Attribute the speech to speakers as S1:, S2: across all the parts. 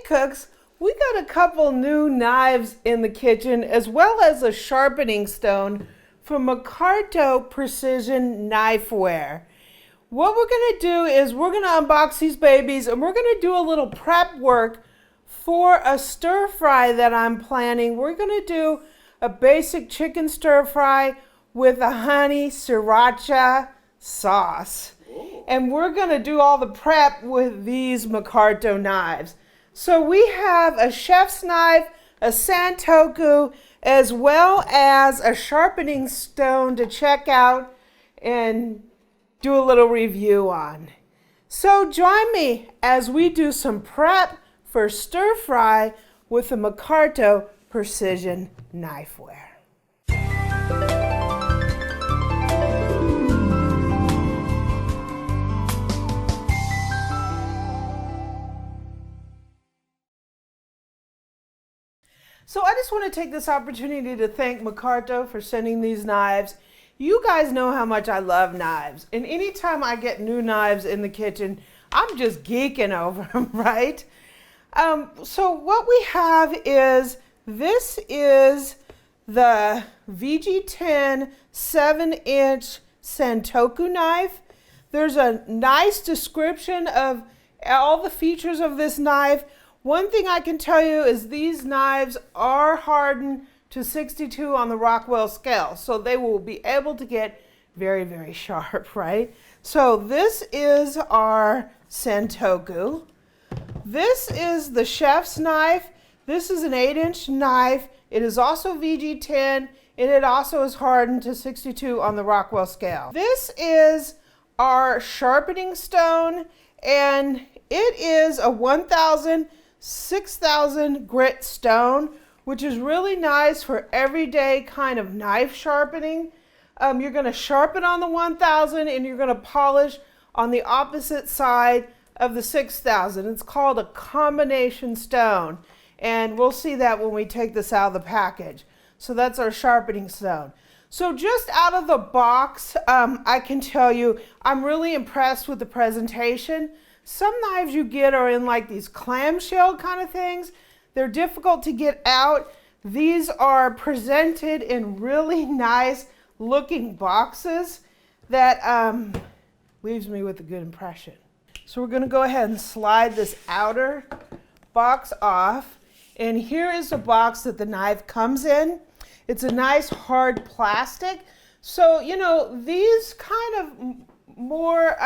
S1: cooks, we got a couple new knives in the kitchen as well as a sharpening stone from Mikarto Precision Knifeware. What we're going to do is we're going to unbox these babies and we're going to do a little prep work for a stir fry that I'm planning. We're going to do a basic chicken stir fry with a honey sriracha sauce. And we're going to do all the prep with these Mikarto knives. So we have a chef's knife, a Santoku, as well as a sharpening stone to check out and do a little review on. So join me as we do some prep for stir fry with the Mikarto Precision Knifeware. So I just want to take this opportunity to thank Mikarto for sending these knives. You guys know how much I love knives, and anytime I get new knives in the kitchen, I'm just geeking over them, right? So what we have is, this is the VG10 7-inch Santoku knife. There's a nice description of all the features of this knife. One thing I can tell you is these knives are hardened to 62 on the Rockwell scale, so they will be able to get very, very sharp, right? So this is our Santoku. This is the chef's knife. This is an 8-inch knife. It is also VG10, and it also is hardened to 62 on the Rockwell scale. This is our sharpening stone, and it is a 6,000 grit stone, which is really nice for everyday kind of knife sharpening. You're going to sharpen on the 1,000 and you're going to polish on the opposite side of the 6,000. It's called a combination stone, and we'll see that when we take this out of the package. So that's our sharpening stone. So just out of the box, I can tell you I'm really impressed with the presentation. Some knives you get are in like these clamshell kind of things. They're difficult to get out. These are presented in really nice looking boxes that leaves me with a good impression. So we're going to go ahead and slide this outer box off. And here is the box that the knife comes in. It's a nice hard plastic. So, you know, these kind of more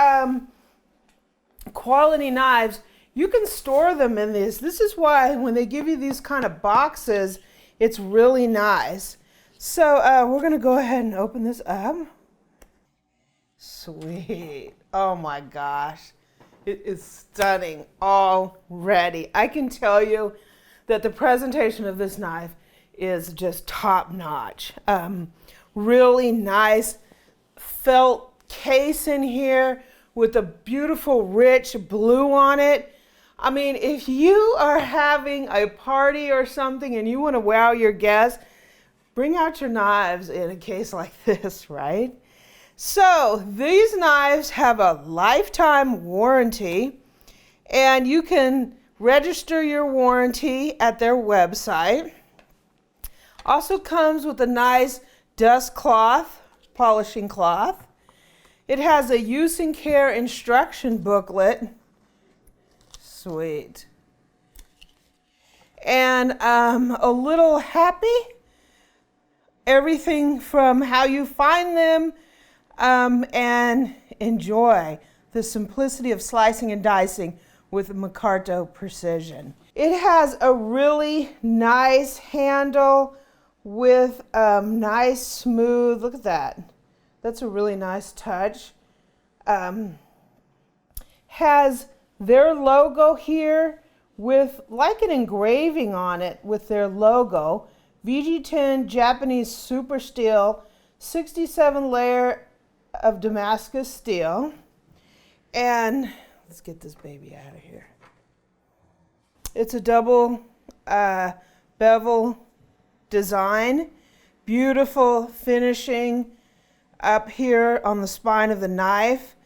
S1: quality knives, you can store them in these. This is why when they give you these kind of boxes, it's really nice. So we're going to go ahead and open this up. Sweet. Oh my gosh. It is stunning already. I can tell you that the presentation of this knife is just top notch. Really nice felt case in here with a beautiful rich blue on it. I mean, if you are having a party or something and you want to wow your guests, bring out your knives in a case like this, right? So these knives have a lifetime warranty, and you can register your warranty at their website. Also comes with a nice dust cloth, polishing cloth. It has a use and care instruction booklet. Sweet. And a little happy. Everything from how you find them and enjoy the simplicity of slicing and dicing with Mikarto Precision. It has a really nice handle with nice smooth, look at that. That's a really nice touch. Has their logo here with like an engraving on it with their logo. VG10 Japanese super steel, 67 layer of Damascus steel. And let's get this baby out of here. It's a double bevel design. Beautiful finishing up here on the spine of the knife.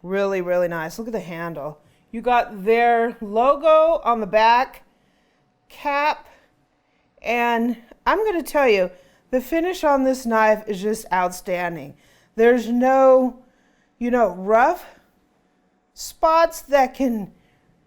S1: Really, really nice. Look at the handle. You got their logo on the back, cap, and I'm going to tell you, the finish on this knife is just outstanding. There's no, rough spots that can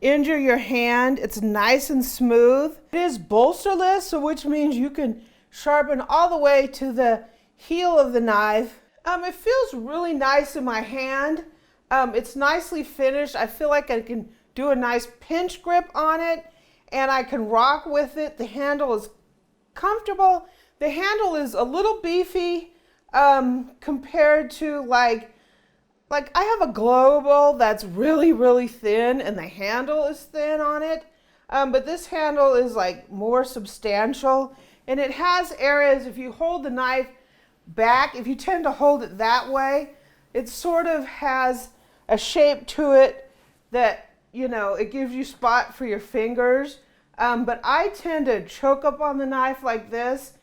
S1: injure your hand. It's nice and smooth. It is bolsterless, so which means you can sharpen all the way to the heel of the knife. It feels really nice in my hand. It's nicely finished. I feel like I can do a nice pinch grip on it and I can rock with it. The handle is comfortable. The handle is a little beefy compared to like I have a global that's really, really thin and the handle is thin on it. But this handle is like more substantial and it has areas, if you hold the knife back, if you tend to hold it that way, it sort of has a shape to it that, it gives you spot for your fingers. But I tend to choke up on the knife like this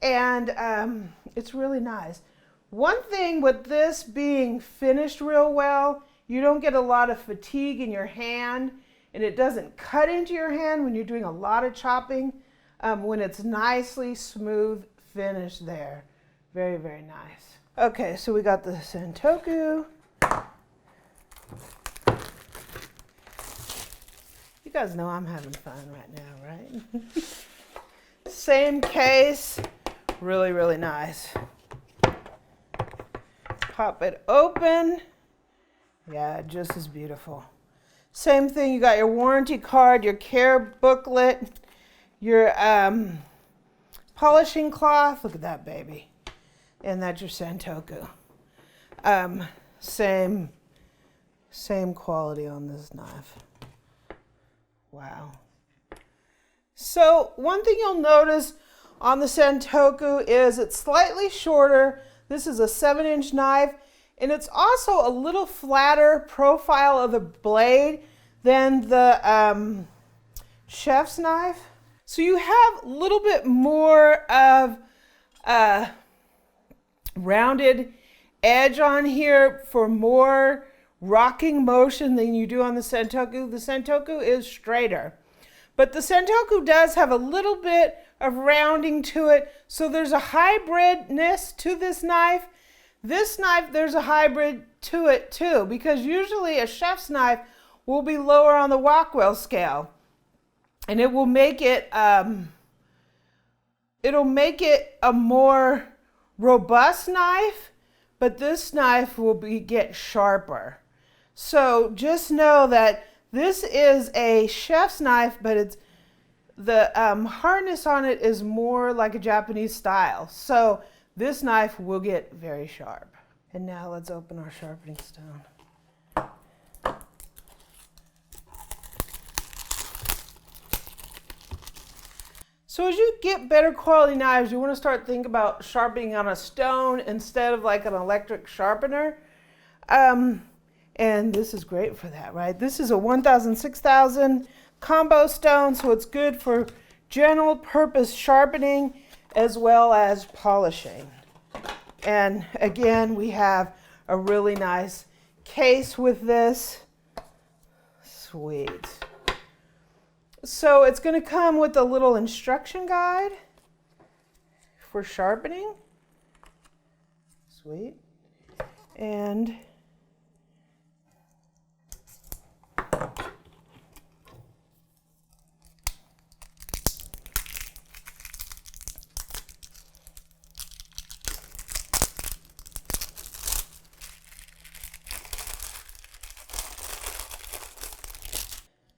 S1: and it's really nice. One thing with this being finished real well, you don't get a lot of fatigue in your hand and it doesn't cut into your hand when you're doing a lot of chopping when it's nicely smooth finish there. Very, very nice. Okay, so we got the Santoku. You guys know I'm having fun right now, right? Same case, really, really nice. Pop it open. Yeah, just as beautiful. Same thing, you got your warranty card, your care booklet, your polishing cloth. Look at that baby. And that's your Santoku. Same quality on this knife. Wow. So one thing you'll notice on the Santoku is it's slightly shorter. This is a 7-inch knife, and it's also a little flatter profile of the blade than the chef's knife. So you have a little bit more of rounded edge on here for more rocking motion than you do on the Santoku. The Santoku is straighter, but the Santoku does have a little bit of rounding to it, so there's a hybridness to this knife. This knife, there's a hybrid to it too, because usually a chef's knife will be lower on the Rockwell scale, and it will make it it'll make it a more robust knife, but this knife will get sharper. So just know that this is a chef's knife, but it's the hardness on it is more like a Japanese style. So this knife will get very sharp. And now let's open our sharpening stone. So as you get better quality knives, you want to start thinking about sharpening on a stone instead of like an electric sharpener. And this is great for that, right? This is a 1000, 6000 combo stone, so it's good for general purpose sharpening as well as polishing. And again, we have a really nice case with this. Sweet. So it's going to come with a little instruction guide for sharpening. Sweet. And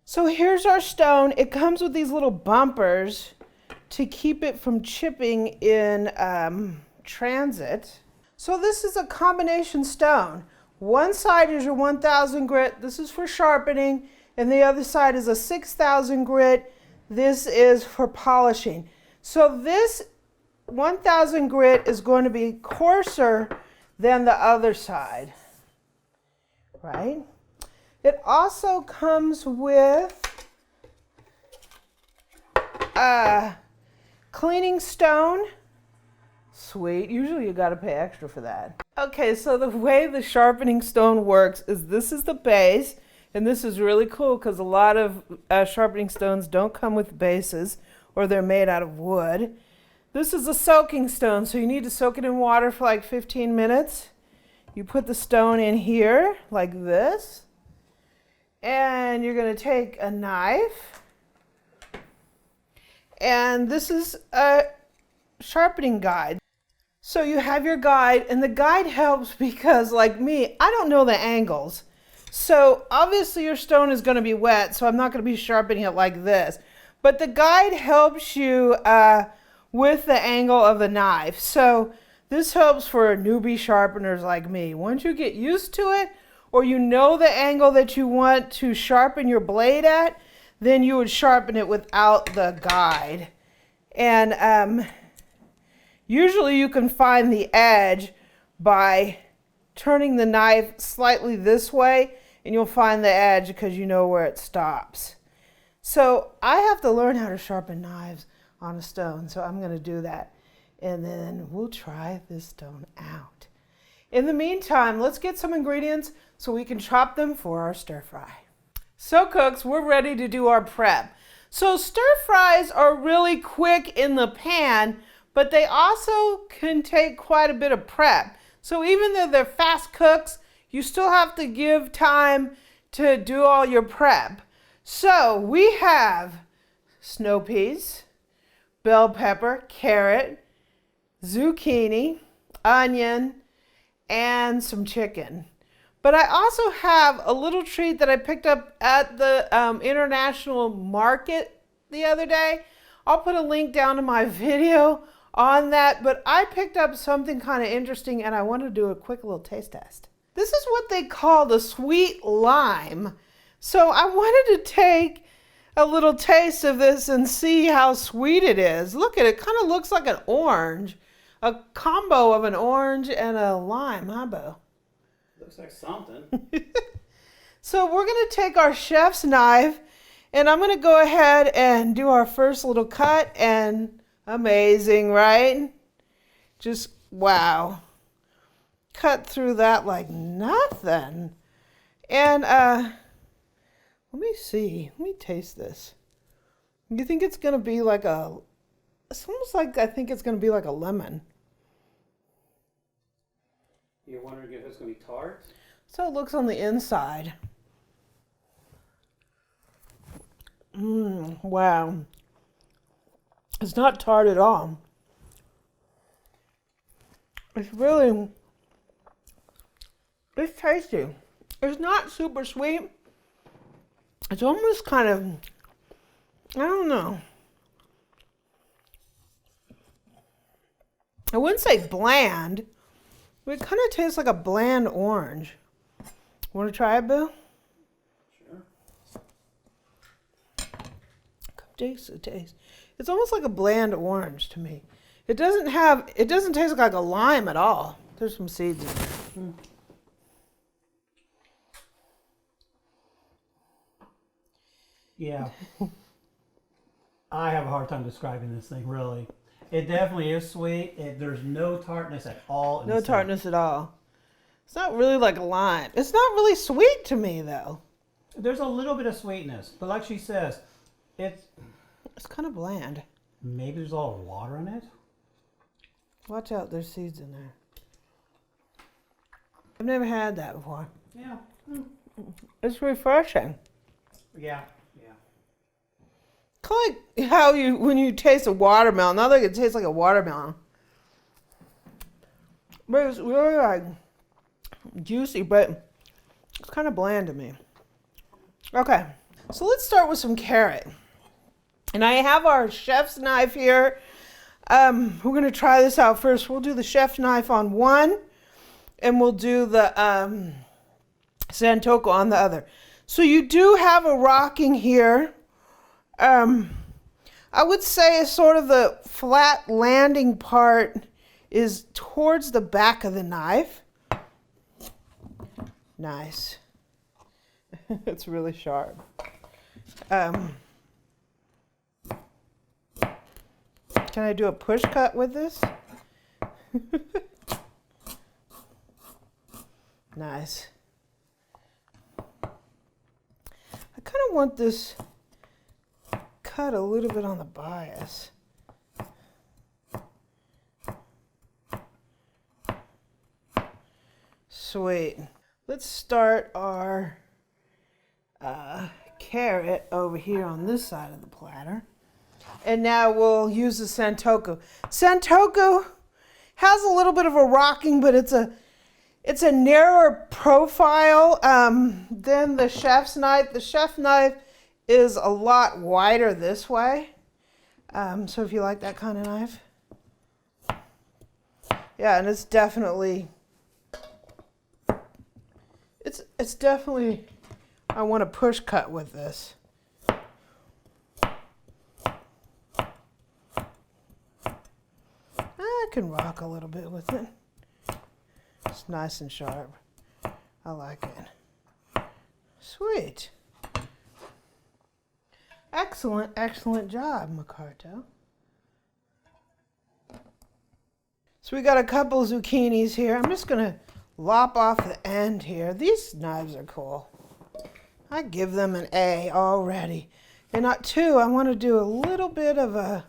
S1: so here's our stone. It comes with these little bumpers to keep it from chipping in transit. So this is a combination stone. One side is your 1000 grit. This is for sharpening. And the other side is a 6000 grit. This is for polishing. So this 1000 grit is going to be coarser than the other side, right? It also comes with a cleaning stone. Sweet. Usually you got to pay extra for that. Okay, so the way the sharpening stone works is this is the base. And this is really cool because a lot of sharpening stones don't come with bases or they're made out of wood. This is a soaking stone, so you need to soak it in water for like 15 minutes. You put the stone in here like this, and you're going to take a knife, and this is a sharpening guide. So you have your guide, and the guide helps because, like me, I don't know the angles. So obviously your stone is going to be wet, so I'm not going to be sharpening it like this. But the guide helps you with the angle of the knife. So this helps for newbie sharpeners like me. Once you get used to it, or you know the angle that you want to sharpen your blade at, then you would sharpen it without the guide. And usually you can find the edge by turning the knife slightly this way, and you'll find the edge because you know where it stops. So I have to learn how to sharpen knives on a stone, so I'm going to do that. And then we'll try this stone out. In the meantime, let's get some ingredients so we can chop them for our stir fry. So cooks, we're ready to do our prep. So stir fries are really quick in the pan, but they also can take quite a bit of prep. So even though they're fast cooks, you still have to give time to do all your prep. So we have snow peas, bell pepper, carrot, zucchini, onion, and some chicken. But I also have a little treat that I picked up at the international market the other day. I'll put a link down to my video on that, but I picked up something kind of interesting and I want to do a quick little taste test. This is what they call the sweet lime. So I wanted to take a little taste of this and see how sweet it is. Look at it, kind of looks like an orange. A combo of an orange and a lime, huh, Bo?
S2: Looks like something.
S1: So we're going to take our chef's knife, and I'm going to go ahead and do our first little cut, and amazing, right? Just, wow. Cut through that like nothing. And let me see. Let me taste this. You think it's going to be like a, it's almost like I think it's going to be like a lemon.
S2: You're wondering if it's going to be tart?
S1: So it looks on the inside. Wow. It's not tart at all. It's really, it's tasty. It's not super sweet. It's almost kind of, I don't know. I wouldn't say bland, but it kind of tastes like a bland orange. Want to try it, Bill?
S2: Sure.
S1: Come taste the taste. It's almost like a bland orange to me. It doesn't taste like a lime at all. There's some seeds in there.
S2: Yeah. I have a hard time describing this thing, really. It definitely is sweet. There's no tartness at all.
S1: No tartness at all. It's not really like a lime. It's not really sweet to me, though.
S2: There's a little bit of sweetness, but like she says, it's
S1: kind of bland.
S2: Maybe there's a lot of water in it.
S1: Watch out, there's seeds in there. I've never had that before.
S2: Yeah.
S1: It's refreshing.
S2: Yeah.
S1: Kind of like how when you taste a watermelon, not like it tastes like a watermelon. But it's really like juicy, but it's kind of bland to me. Okay, so let's start with some carrot. And I have our chef's knife here. We're going to try this out first. We'll do the chef's knife on one, and we'll do the Santoku on the other. So you do have a rocking here. I would say sort of the flat landing part is towards the back of the knife. Nice. It's really sharp. Can I do a push cut with this? Nice. kind of want this cut a little bit on the bias. Sweet. Let's start our carrot over here on this side of the platter. And now we'll use the Santoku. Santoku has a little bit of a rocking, but it's a narrower profile than the chef's knife. The chef knife is a lot wider this way. So if you like that kind of knife. Yeah, and it's definitely, I want to push cut with this. I can rock a little bit with it. It's nice and sharp. I like it. Sweet. Excellent, excellent job, Mikarto. So we got a couple zucchinis here. I'm just going to lop off the end here. These knives are cool. I give them an A already. They're not two. I want to do a little bit of a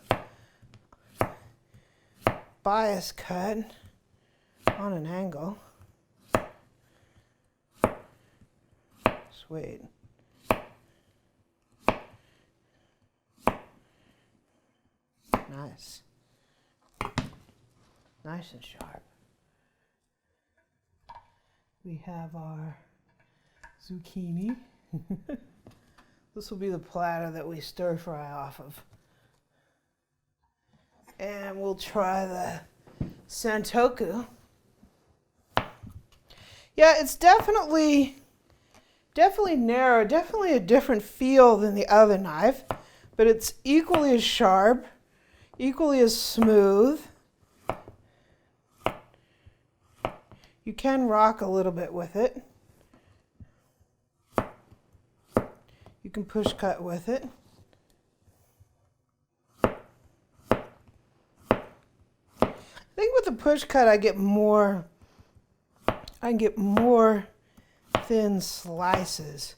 S1: bias cut on an angle. Sweet. Nice. Nice and sharp. We have our zucchini. This will be the platter that we stir fry off of. And we'll try the Santoku. Yeah, it's definitely narrow, definitely a different feel than the other knife, but it's equally as sharp, equally as smooth. You can rock a little bit with it. You can push cut with it. I think with the push cut I can get more thin slices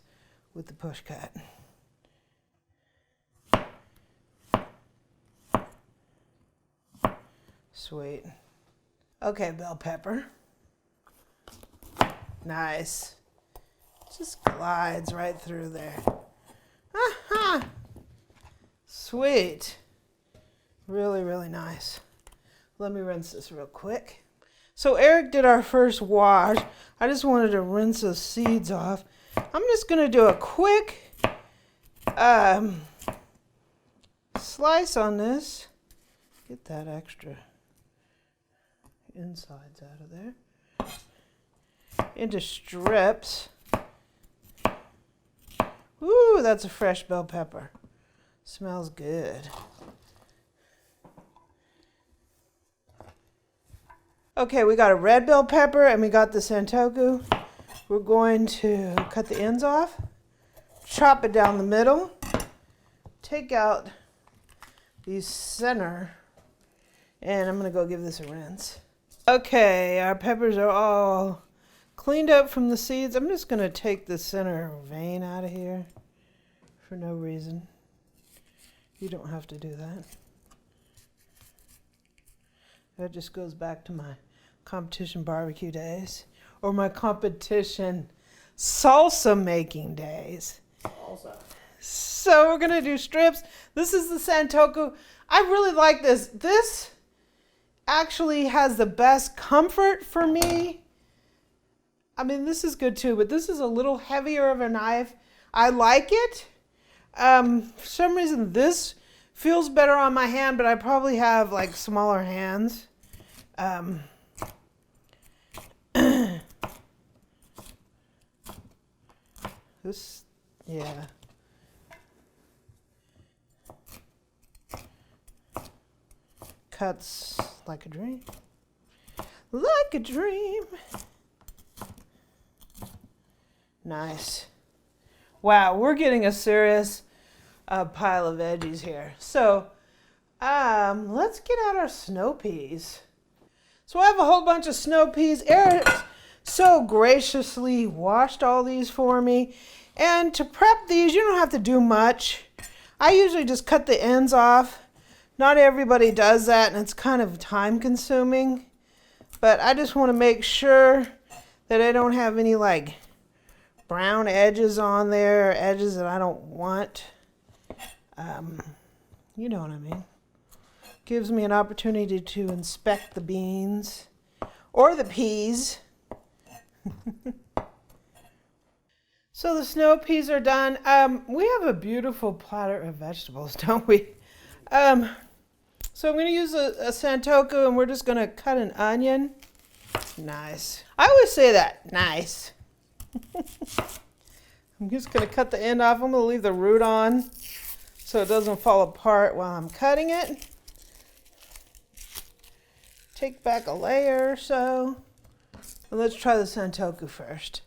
S1: with the push cut. Sweet. Okay, bell pepper. Nice. Just glides right through there. Aha! Sweet. Really, really nice. Let me rinse this real quick. So Eric did our first wash. I just wanted to rinse those seeds off. I'm just going to do a quick slice on this. Get that extra insides out of there. Into strips. Ooh, that's a fresh bell pepper. Smells good. Okay, we got a red bell pepper and we got the Santoku. We're going to cut the ends off, chop it down the middle, take out the center, and I'm going to go give this a rinse. Okay, our peppers are all cleaned up from the seeds. I'm just going to take the center vein out of here for no reason. You don't have to do that. That just goes back to my competition barbecue days or my competition salsa making days.
S2: Salsa.
S1: So we're going to do strips. This is the Santoku. I really like this. This actually has the best comfort for me. I mean, this is good too, but this is a little heavier of a knife. I like it. For some reason, this feels better on my hand, but I probably have like smaller hands. This, yeah. Cuts like a dream. Like a dream. Nice. Wow, we're getting a serious pile of veggies here. So let's get out our snow peas. So I have a whole bunch of snow peas. Eric so graciously washed all these for me. And to prep these, you don't have to do much. I usually just cut the ends off. Not everybody does that, and it's kind of time consuming. But I just want to make sure that I don't have any like brown edges on there, edges that I don't want. You know what I mean. Gives me an opportunity to inspect the beans or the peas. So the snow peas are done. We have a beautiful platter of vegetables, don't we? So I'm going to use a Santoku, and we're just going to cut an onion. Nice. I always say that. Nice. I'm just going to cut the end off. I'm going to leave the root on so it doesn't fall apart while I'm cutting it. Take back a layer or so. And let's try the Santoku first.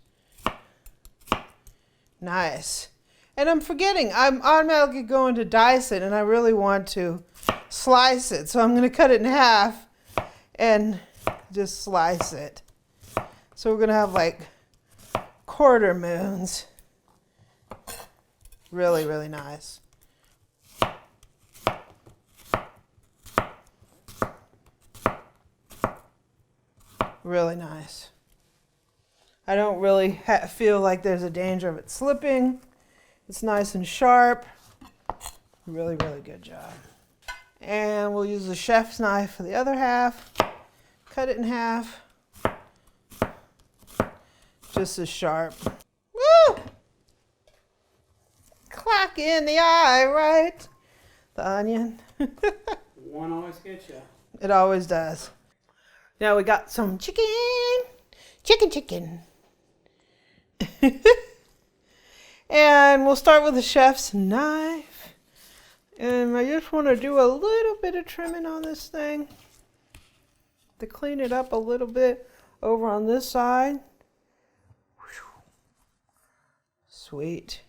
S1: Nice. And I'm forgetting, I'm automatically going to dice it, and I really want to slice it. So I'm going to cut it in half and just slice it. So we're going to have like quarter moons. Really, really nice. Really nice. I don't really feel like there's a danger of it slipping. It's nice and sharp. Really, really good job. And we'll use the chef's knife for the other half. Cut it in half. Just as sharp. Woo! Clock in the eye, right? The onion.
S2: One always gets you.
S1: It always does. Now we got some chicken. Chicken. And we'll start with the chef's knife. And I just want to do a little bit of trimming on this thing to clean it up a little bit over on this side. Sweet.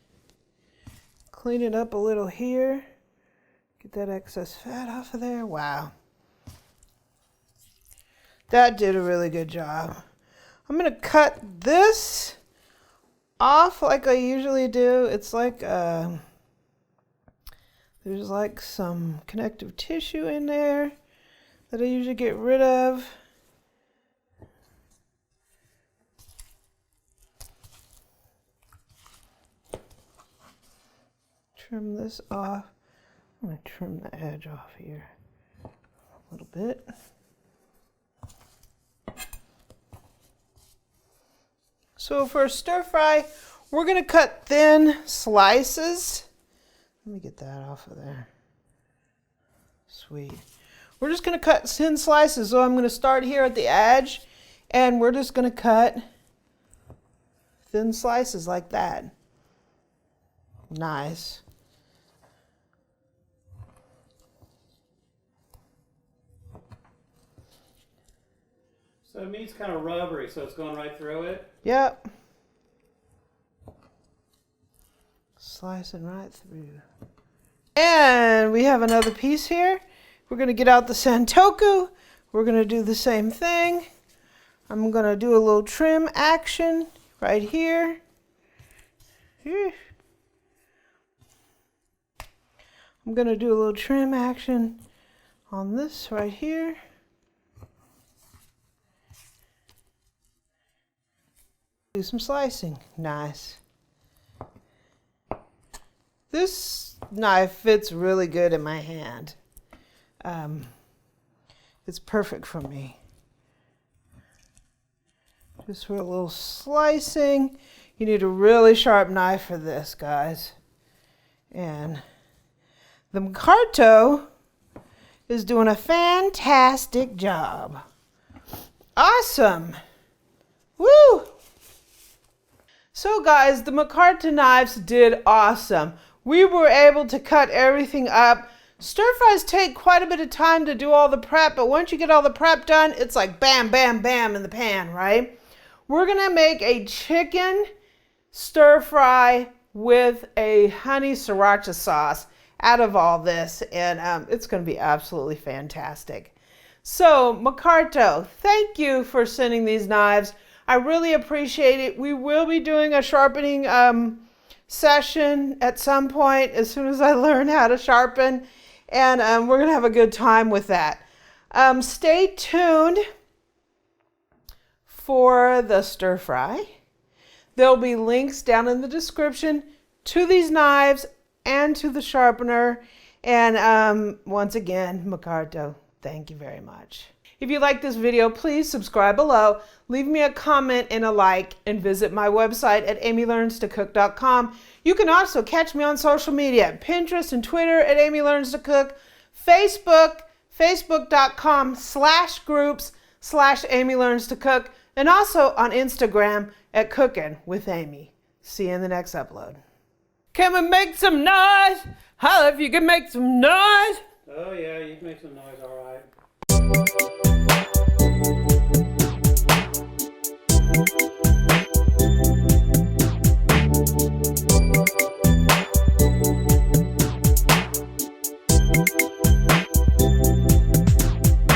S1: Clean it up a little here. Get that excess fat off of there. Wow. That did a really good job. I'm going to cut this off like I usually do. It's like there's like some connective tissue in there that I usually get rid of. Trim this off. I'm going to trim the edge off here a little bit. So for a stir fry, we're going to cut thin slices. Let me get that off of there. Sweet. We're just going to cut thin slices. So I'm going to start here at the edge, and we're just going to cut thin slices like that. Nice.
S2: So the meat's kind of rubbery, so it's going right through it?
S1: Yep. Slicing right through. And we have another piece here. We're going to get out the Santoku. We're going to do the same thing. I'm going to do a little trim action right here. I'm going to do a little trim action on this right here. Do some slicing. Nice. This knife fits really good in my hand. It's perfect for me. Just for a little slicing. You need a really sharp knife for this, guys. And the Mikarto is doing a fantastic job. Awesome. Woo! So guys, the Mikarto knives did awesome. We were able to cut everything up. Stir fries take quite a bit of time to do all the prep, but once you get all the prep done, it's like bam, bam, bam in the pan, right? We're gonna make a chicken stir fry with a honey sriracha sauce out of all this, and it's gonna be absolutely fantastic. So Mikarto, thank you for sending these knives. I really appreciate it. We will be doing a sharpening session at some point as soon as I learn how to sharpen, and we're going to have a good time with that. Stay tuned for the stir fry. There'll be links down in the description to these knives and to the sharpener. And once again, Mikarto, thank you very much. If you like this video, please subscribe below, leave me a comment and a like, and visit my website at amylearnstocook.com. You can also catch me on social media, Pinterest and Twitter at Amy Learns to Cook, Facebook, facebook.com/groups/Amy Learns to Cook, and also on Instagram at Cooking with Amy. See you in the next upload. Can we make some noise? Holla if you can make some noise.
S2: Oh yeah, you can make some noise, all right.
S3: Thank you.